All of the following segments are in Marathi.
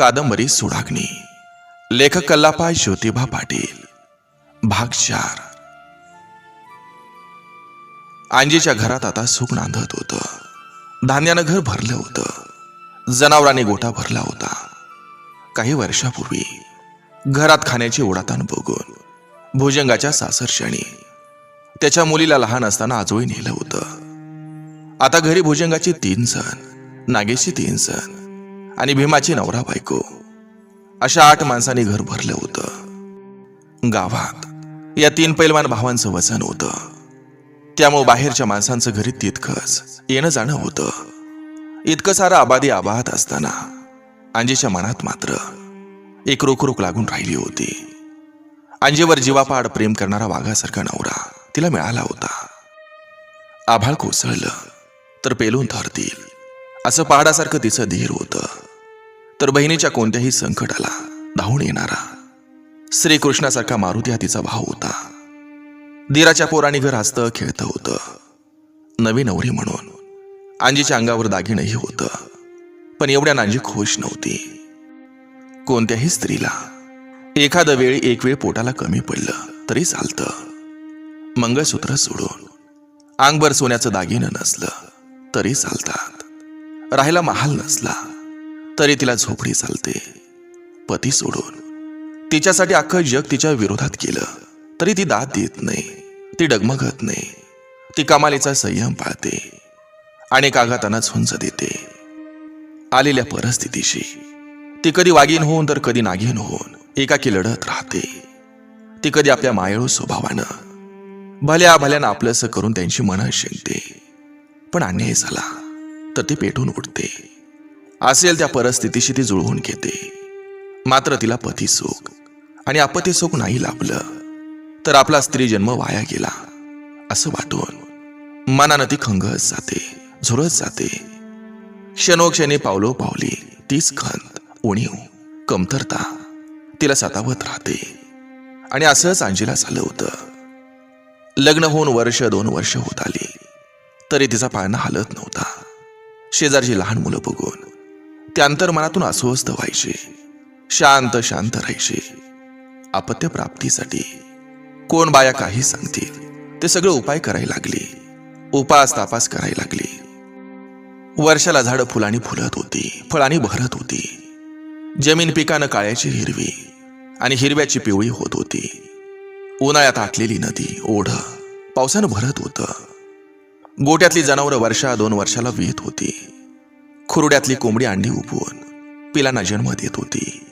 कादंबरी सुडाग्नी, लेखक कल्लापाय ज्योतिबा पाटील, भाग 4। अंजीच्या घरात आता सुख नांदत होतं। धान्यानं घर भरलं होतं, जनावरांनी गोठा भरला होता। काही वर्षापूर्वी घरात खाण्याची ओढाताण बघून भुजंगाच्या सासरच्यानी त्याच्या मुलीला लहान असताना आजोळी नेलं होतं। आता घरी भुजंगाची 3 जण, नागेशची 3 जण आणि भीमाची नवरा बायको अशा 8 माणसांनी घर भरलं होतं। गावात या 3 पैलवान भावांचं वजन होतं, त्यामुळे बाहेरच्या माणसांचं घरी तितकंच येणं जाणं होतं। इतकं सारं आबाद असताना अंजीच्या मनात मात्र एक रोखरोख लागून राहिली होती। अंजीवर जीवापाड प्रेम करणारा वाघासारखा नवरा तिला मिळाला होता। आभाळ कोसळलं तर पेलून धरतील असं पहाडासारखं तिचं धीर होतं, तर बहिणीच्या कोणत्याही संकटाला धावून येणारा श्रीकृष्णासारखा मारुती हा तिचा भाव होता। धीराच्या पोरांनी घर हसतं खेळतं होतं। नवी नवरी म्हणून अंजीच्या अंगावर दागिनंही होतं, पण एवढ्या अंजी खुश नव्हती। कोणत्याही स्त्रीला एखाद्या वेळी एक वेळ पोटाला कमी पडलं तरी चालतं। मंगळसूत्र सोडून अंगभर सोन्याचं दागिनं नसलं तरी चालतात। राहायला महाल नसला तरी तिला झोपडी चालते। पती सोडून तिच्यासाठी अख्खं जग तिच्या विरोधात केलं तरी ती दाद देत नाही, ती डगमगत नाही। ती कमालीचा संयम पाळते, अनेक आघातांना झुंज देते। आलेल्या परिस्थितीशी ती कधी वागीन होऊन तर कधी नागिन होऊन एकाकी लढत राहते। ती कधी आपल्या मायळू स्वभावानं भल्या भल्यानं आपलंसं करून त्यांची मनं जिंकते, पण अन्याय झाला तर ती पेटून उठते। असेल त्या परिस्थितीशी ती जुळवून घेते। मात्र तिला पती सुख आणि आपत्ती सुख नाही लाभलं तर आपला स्त्री जन्म वाया गेला असं वाटून मनानं ती खंगत जाते, झुरत जाते। क्षणोक्षणी पावलोपावली तीच खंत, उणीव, कमतरता तिला सतावत राहते। आणि असंच अंजीला झालं होतं। लग्न होऊन 1-2 वर्ष होत आली तरी तिचा पाळणा हालत नव्हता। शेजारची लहान मुलं बघून ते अंतर्मनातून अस्वस्थ व्हायचे, शांत राहायचे। अपत्य प्राप्तीसाठी कोण बाया काही सांगतील ते सगळं उपाय करायला लागली, उपास तापास करायला लागली। वर्षाला झाडं फुलांनी फुलत होती, फळांनी भरत होती। जमीन पिकानं काळ्याची हिरवी आणि हिरव्याची पिवळी होत होती। उन्हाळ्यात आटलेली नदी ओढ पावसानं भरत होतं। गोट्यातली जनावरं 1-2 वर्षाला विहत होती। खुरड्यातली कोंबडी अंडी उपवून पिलांना जन्म देत होती।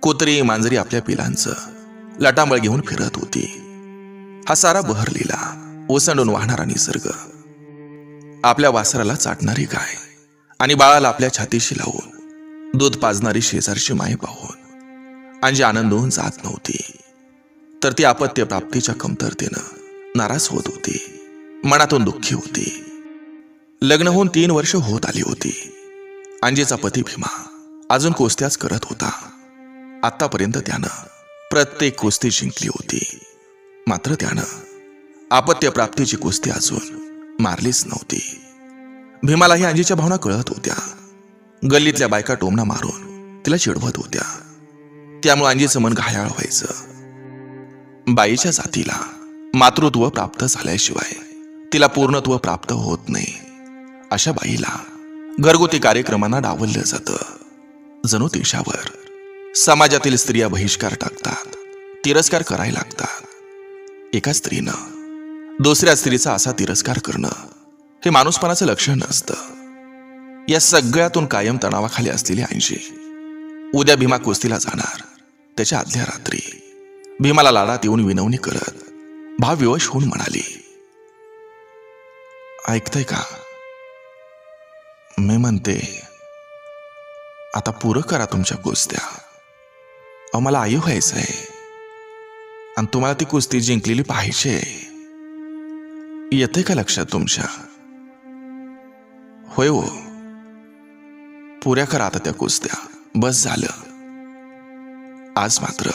कुत्री मांजरी आपल्या पिलांचं लटांबळ घेऊन फिरत होती। हा सारा बहरलेला ओसंडून वाहणारा निसर्ग, आपल्या वासराला चाटणारी गाय आणि बाळाला आपल्या छातीशी लावून दूध पाजणारी शेजारची माय पाहून अंजी आनंदून जात नव्हती, तर ती अपत्य प्राप्तीच्या कमतरतेनं नाराज होत होती, मनातून दुःखी होती। लग्न होऊन 3 वर्ष होत आली होती। अंजीचा पती भीमा अजून कुस्त्याच करत होता। आतापर्यंत त्यानं प्रत्येक कुस्ती जिंकली होती, मात्र त्यानं अपत्य प्राप्तीची कुस्ती अजून मारलीच नव्हती। भीमालाही अंजीच्या भावना कळत होत्या। गल्लीतल्या बायका टोमणा मारून तिला चिडवत होत्या, त्यामुळे अंजीचं मन घायाळ व्हायचं। बाईच्या जातीला मातृत्व प्राप्त झाल्याशिवाय तिला पूर्णत्व प्राप्त होत नाही। अशा बाईला घरगुती कार्यक्रमांना डावललं जातं। जणू तिच्यावर समाजातील स्त्रिया बहिष्कार टाकतात, तिरस्कार करायला लागतात। एका स्त्रीनं दुसऱ्या स्त्रीचा असा तिरस्कार करणं हे माणूसपणाचं लक्षण नसतं। या सगळ्यातून कायम तणावाखाली असलेली अंजी उद्या भीमा कुस्तीला जाणार त्याच्या आदल्या रात्री भीमाला लाडात येऊन विनवणी करत भावविवश होऊन म्हणाली, ऐकतय का? मी म्हणते आता पुरं करा तुमच्या कुस्त्या। मला आई व्हायचंय आणि तुम्हाला ती कुस्ती जिंकलेली पाहिजे। येते का लक्षात तुमच्या? होय हो, पुऱ्या करा आता त्या कुस्त्या, बस झालं। आज मात्र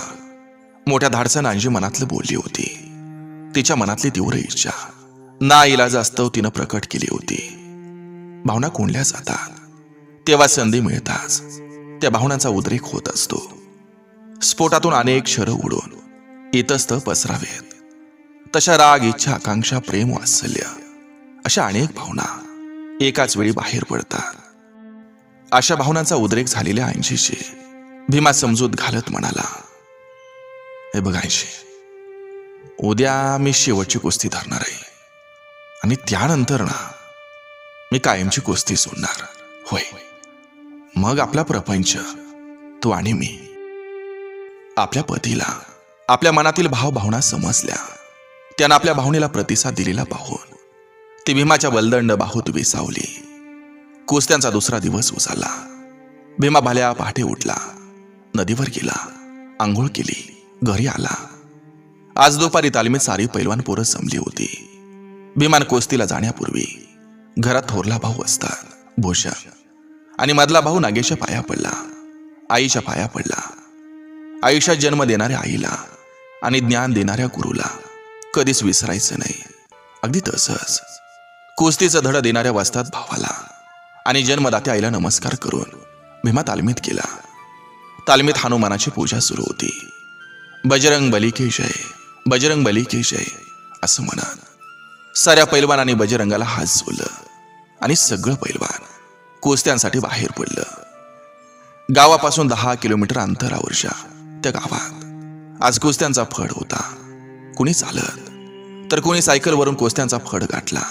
मोठ्या धाडसानं अंजी मनातलं बोलली होती। तिच्या मनातली तीव्र इच्छा नाईलाजास्तव तिनं प्रकट केली होती। भावना कोंडल्या जातात तेव्हा संधी मिळताच त्या भावनांचा उद्रेक होत असतो. स्फोटातून अनेक शरं उडून इतस्त पसरावेत. तशा राग, इच्छा, आकांक्षा, प्रेम, वात्सल्य अशा अनेक भावना एकाच वेळी बाहेर पडतात. अशा भावनांचा उद्रेक झालेल्या ऐंशीशी भीमा समजूत घालत म्हणाला, हे बघ ऐंशी, उद्या मी शेवटची कुस्ती धरणार आहे आणि त्यानंतर ना मी कायमची कुस्ती सोडणार. होय, मग आपला प्रपंच, तू आणि मी. आपल्या पतीला आपल्या मनातील भावभावना समजल्या. त्यानं आपल्या भावनेला प्रतिसाद दिलेला पाहून ती भीमाच्या बलदंड बाहूत विसावली. कुस्त्यांचा दुसरा दिवस उजाला. भीमा भाल्या पहाटे उठला, नदीवर गेला, आंघोळ केली, घरी आला. आज दुपारी तालमीत सारी पैलवान पोरं जमली होती. भीमान कुस्तीला जाण्यापूर्वी घरात थोरला भाऊ असतात भूषण आणि मधला भाऊ नागेशच्या पाया पडला, आईच्या पाया पडला. आयुष्यात जन्म देणाऱ्या आईला आणि ज्ञान देणाऱ्या गुरुला कधीच विसरायचं नाही. अगदी तसंच कुस्तीचं धड देणाऱ्या वस्तात भावाला आणि जन्मदात्या आईला नमस्कार करून भीमा तालमीत गेला. तालमीत हनुमानाची पूजा सुरू होती. बजरंग बली की जय, बजरंग बली की जय असं म्हणत साऱ्या पैलवानांनी बजरंगाला हात जोडलं आणि सगळं पैलवान कुस्त्यांसाठी बाहेर पडलं. गावापासून 10 किलोमीटर अंतरावरच्या त्या गावात आज कुस्त्यांचा फड होता. कुणी चालत तर कुणी सायकलवरून कुस्त्यांचा फड गाठला.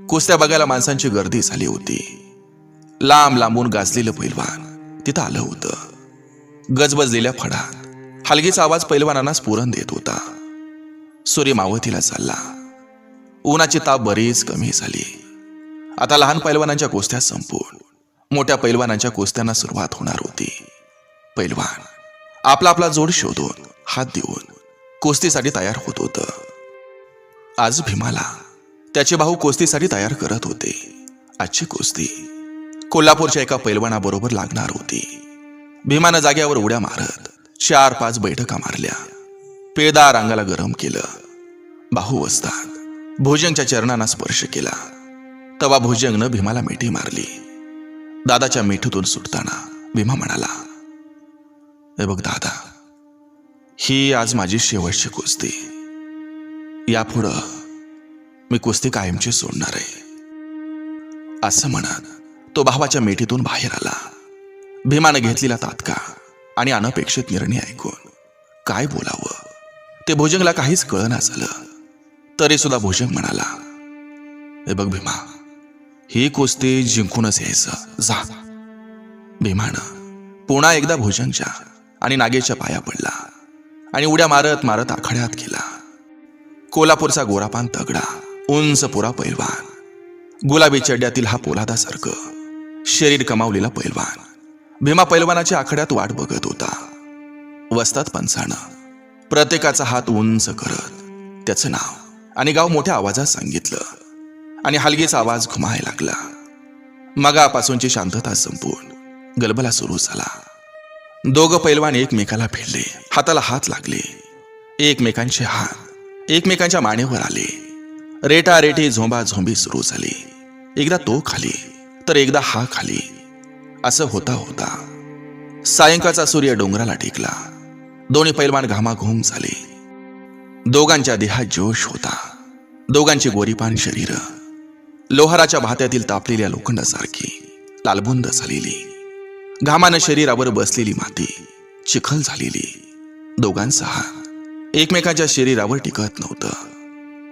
कुस्त्या बघायला माणसांची गर्दी झाली होती. लांब लांबून गाजलेलं पैलवान तिथं आलं होतं. गजबजलेल्या फडात हलगीचा आवाज पैलवानांना स्फुरण देत होता. सूर्य मावतीला चालला. उन्हाची ताप बरीच कमी झाली. आता लहान पैलवानांच्या कुस्त्या संपून मोठ्या पैलवानांच्या कुस्त्यांना सुरुवात होणार होती. पैलवान आपला आपला जोड शोधून हात देऊन कुस्तीसाठी तयार होत होतं. आज भीमाला त्याचे भाऊ कुस्तीसाठी तयार करत होते. आजची कुस्ती कोल्हापूरच्या एका पैलवानाबरोबर लागणार होती. भीमानं जाग्यावर उड्या मारत 4-5 बैठका मारल्या. पेळदार अंगाला गरम केलं. बाहू वस्तात भुजंगच्या चरणांना स्पर्श केला. तवा भुजंगनं भीमाला मिठी मारली. दादाच्या मिठीतून सुटताना भीमा म्हणाला, हे बघ दादा, ही आज माझी शेवटची कुस्ती. यापुढं मी कुस्ती कायमची सोडणार आहे. असं म्हणत तो भावाच्या मिठीतून बाहेर आला. भीमानं घेतलेला तात्काळ आणि अनपेक्षित निर्णय ऐकून काय बोलावं ते भुजंगला काहीच कळना झालं. तरी सुद्धा भुजंग म्हणाला, हे बघ भीमा, ही कुस्ती जिंकूनच यायचं, जा. भीमानं पुन्हा एकदा भुजंगच्या आणि नागेशच्या पाया पडला आणि उड्या मारत मारत आखाड्यात गेला. कोल्हापूरचा गोरापान तगडा उंच पुरा पैलवान, गुलाबी चड्ड्यातील हा पोलादासारखं शरीर कमावलेला पैलवान भीमा पैलवानाच्या आखाड्यात वाट बघत होता. वस्तात पंचानं प्रत्येकाचा हात उंच करत त्याचं नाव आणि गाव मोठ्या आवाजात सांगितलं आणि हलगीचा आवाज घुमायला लागला. मगापासूनची शांतता संपून गलबला सुरू झाला. दोघं पैलवान एकमेकाला भिडले, हाताला हात लागले. एकमेकांचे हात एकमेकांच्या मानेवर आले. रेटारेटी झोंबाझोंबी सुरू झाली. एकदा तो खाली तर एकदा हा खाली. असं होता होता सायंकाळचा सूर्य डोंगराला टेकला. दोन्ही पैलवान घामाघूम झाले. दोघांच्या देहात जोश होता. दोघांची गोरीपान शरीर लोहाराच्या भात्यातील तापलेल्या लोखंडासारखी लालबुंद झालेली. घामानं शरीरावर बसलेली माती चिखल झालेली. दोघांचा हात एकमेकांच्या शरीरावर टिकत नव्हतं.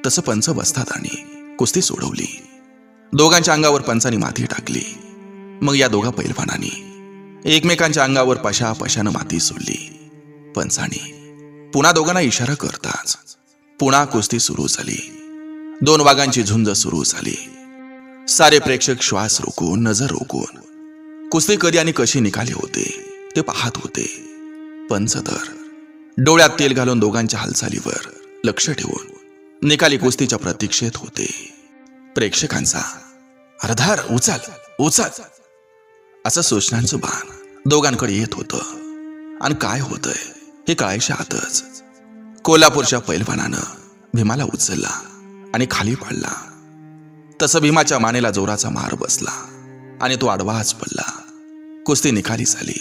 तसं पंच बसतात आणि कुस्ती सोडवली. दोघांच्या अंगावर पंचांनी माती टाकली. मग या दोघा पैलवानांनी एकमेकांच्या अंगावर पशापशानं माती सोडली. पंचांनी पुन्हा दोघांना इशारा करताच पुन्हा कुस्ती सुरू झाली. दोन वाघांची झुंज सुरू झाली. सारे प्रेक्षक श्वास रोखून नजर रोखून कुस्ती कधी आणि कशी निघाली होते ते पाहत होते. पंच तर डोळ्यात तेल घालून दोघांच्या हालचालीवर लक्ष ठेवून निकाली कुस्तीच्या प्रतीक्षेत होते. प्रेक्षकांचा अर्धार उचल उचल असं सूचनांचं बाण दोघांकडे येत होतं. आणि काय होतंय हे कळायच्या आतच कोल्हापूरच्या पैलवानानं भीमाला उचलला आणि खाली पाडला. तसं भीमाच्या मानेला जोराचा मार बसला आणि तो आडवाच पडला. कुस्ती निकाली झाली,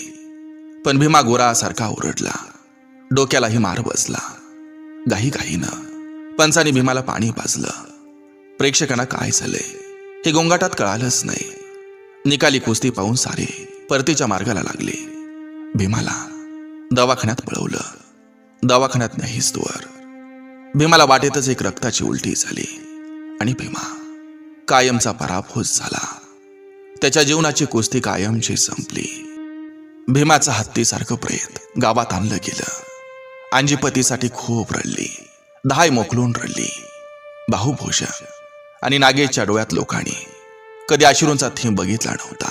पण भीमा गोरासारखा ओरडला. डोक्यालाही मार बसला. घाईघाईनं पंचाने भीमाला पाणी पाजलं. प्रेक्षकांना काय झालंय हे गोंगाटात कळालंच नाही. निकाली कुस्ती पाहून सारे परतीच्या मार्गाला लागले. भीमाला दवाखान्यात पळवलं. दवाखान्यात नाहीच तोवर भीमाला वाटेतच एक रक्ताची उलटी झाली आणि भीमा कायमचा पराभूत झाला. त्याच्या जीवनाची कुस्ती कायमची संपली. भीमाचं हत्तीसारखं प्रेत गावात आणलं गेलं. अंजी पतीसाठी खूप रडली, दहाय मोकलून रडली. भाऊ भूषण आणि नागेशच्या डोळ्यात लोकांनी कधी अश्रूंचा थेंब बघितला नव्हता.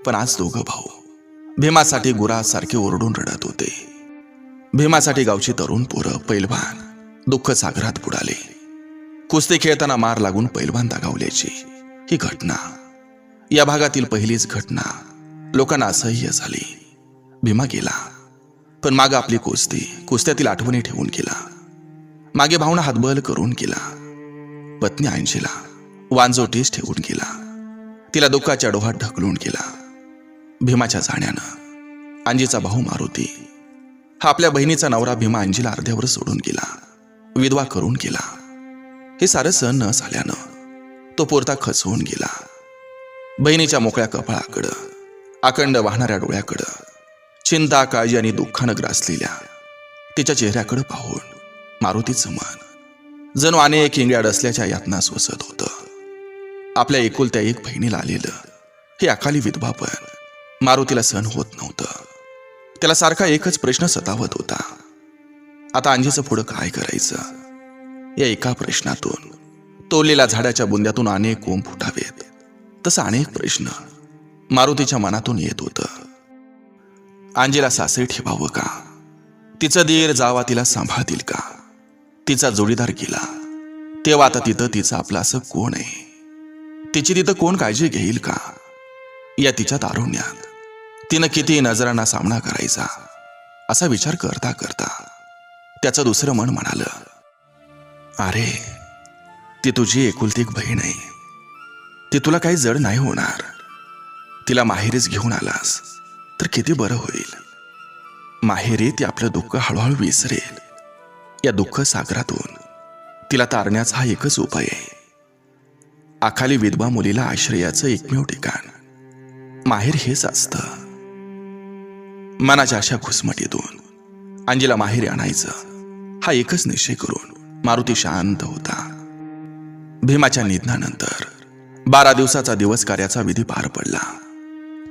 पण आज दोघं भाऊ भीमासाठी गुरासारखे ओरडून रडत होते. भीमासाठी गावची तरुण पोरं पैलवान दुःख सागरात बुडाले. कुस्ती खेळताना मार लागून पैलवान दगावल्याची ही घटना या भागातील पहिलीच घटना लोकांना असह्य झाली. भीमा गेला, पण माग आपली कुस्त्यातील आठवणी ठेवून गेला. मागे भावना हातबल करून गेला. पत्नी अंजीला वांजोटीस ठेवून गेला. तिला दुःखाच्या डोहात ढकलून गेला. भीमाच्या जाण्यानं अंजीचा भाऊ मारुती हा आपल्या बहिणीचा नवरा भीमा अंजीला अर्ध्यावर सोडून गेला, विधवा करून गेला. हे सारं सहन न झाल्यानं तो पोरता खचवून गेला. बहिणीच्या मोकळ्या कपाळाकडं, अखंड वाहणाऱ्या डोळ्याकडं, चिंता काळजी आणि दुःखानं ग्रासलेल्या तिच्या चेहऱ्याकडं पाहून मारुतीचं मन जणू अनेक इंगळ्या असल्याच्या यातना सोसत होतं. आपल्या एकुलत्या एक बहिणीला आलेलं हे अकाली विधवापण मारुतीला सहन होत नव्हतं. त्याला सारखा एकच प्रश्न सतावत होता. आता अंजीचं पुढं काय करायचं? या एका प्रश्नातून तोडलेल्या झाडाच्या बुंद्यातून अनेक कोंब फुटावेत तसं अनेक प्रश्न मारुतीच्या मनातून येत होतं. अंजीला सासरी ठेवावं का? तिचं दीर जावा तिला सांभाळतील का? तिचा जोडीदार गेला तेव्हा आता तिथं तिचं आपलं असं कोण आहे? तिची तिथं कोण काळजी घेईल का? या तिच्या तारुण्यात तिनं किती नजरांना सामना करायचा असा विचार करता करता त्याचं दुसरं मन म्हणालं, अरे ती तुझी एकुलती एक बहीण आहे. ती तुला काही जड नाही होणार. तिला माहेरीच घेऊन आलास तर किती बरं होईल. माहेरी ती आपलं दुःख हळूहळू विसरेल. या दुःख सागरातून तिला तारण्याचा हा एकच उपाय आहे. अकाली विधवा मुलीला आश्रयाचं एकमेव ठिकाण माहेर हेच असतं. मनाच्या अशा घुसमटीतून अंजीला माहेरी आणायचं हा एकच निश्चय करून मारुती शांत होता. भीमाच्या निधनानंतर 12 दिवसाचा दिवस कार्याचा विधी पार पडला.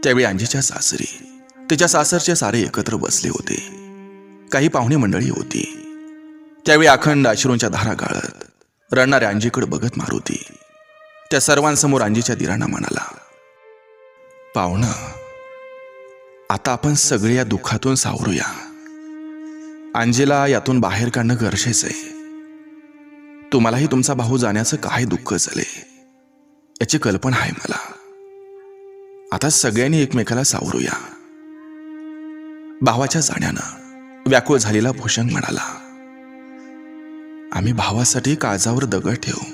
त्यावेळी अंजीच्या सासरी तिच्या सासरचे सारे एकत्र बसले होते. काही पाहुणे मंडळी होती. त्यावेळी अखंड अश्रूंच्या धारा गाळत रडणाऱ्या अंजीकडे बघत मारुती त्या सर्वांसमोर अंजीच्या दिरांना म्हणाला, पाहुणं, आता आपण सगळे या दुःखातून सावरूया. अंजीला यातून बाहेर काढणं गरजेचं आहे. तुम्हालाही तुमचा भाऊ जाण्याचं काय दुःख झाले याची कल्पना आहे मला. आता सगळ्यांनी एकमेकाला सावरूया. भावाच्या जाण्यानं व्याकुळ झालेला भूषण म्हणाला, आम्ही भावासाठी काळजावर दगड ठेवू,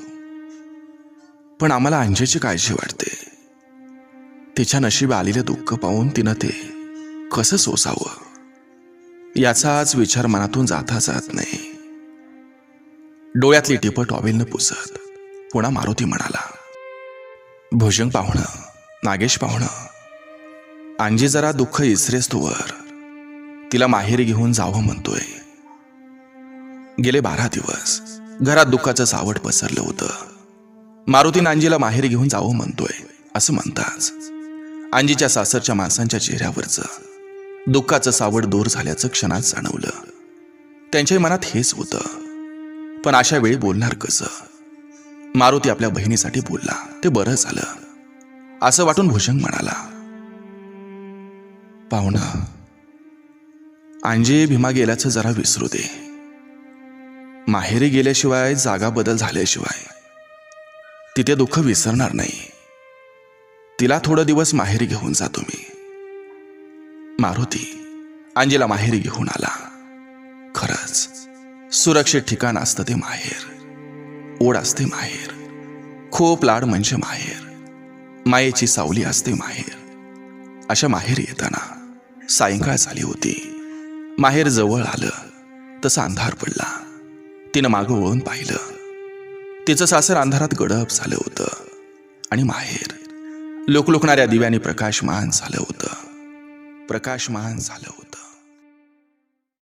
पण आम्हाला अंजीची काळजी वाटते. तिच्या नशिबी आलेलं दुःख पाहून तिनं ते कसं सोसावं याचाच विचार मनातून जाता जात नाही. डोळ्यातली टिपं टॉवेलनं पुसत पुन्हा मारुती म्हणाला, भुजंग पाहुणं, नागेश पाहुणं, अंजी जरा दुःख इसरेस तोवर तिला माहेरी घेऊन जावं म्हणतोय. गेले 12 दिवस घरात दुःखाचं सावट पसरलं होतं. मारुतीनं अंजीला माहेरी घेऊन जावं म्हणतोय असं म्हणताच अंजीच्या सासरच्या माणसांच्या चेहऱ्यावरचं दुःखाचं सावट दूर झाल्याचं क्षणात जाणवलं. त्यांच्याही मनात हेच होतं. पण अशा वेळी बोलणार कसं? मारुती आपल्या बहिणीसाठी बोलला ते बरं झालं असं वाटून भूषण म्हणाला, पाहुणं, अंजी भीमा गेल्याचं जरा विसरू दे. माहेरी गेल्याशिवाय, जागा बदल झाल्याशिवाय तिथे दुःख विसरणार नाही. तिला थोडं दिवस माहेरी घेऊन जातो मी. मारुती अंजीला माहेरी घेऊन आला. खरंच सुरक्षित ठिकाण असतं ते माहेर. ओढ असते माहेर. खूप लाड म्हणजे माहेर. मायेची सावली असते माहेर. अशा माहेर येताना सायंकाळ झाली होती. माहेर जवळ आलं तसा अंधार पडला. तिनं मागं वळून पाहिलं. तिचं सासर अंधारात गडप झालं होतं आणि माहेर लोकलोकणाऱ्या दिव्याने प्रकाशमान झालं होतं.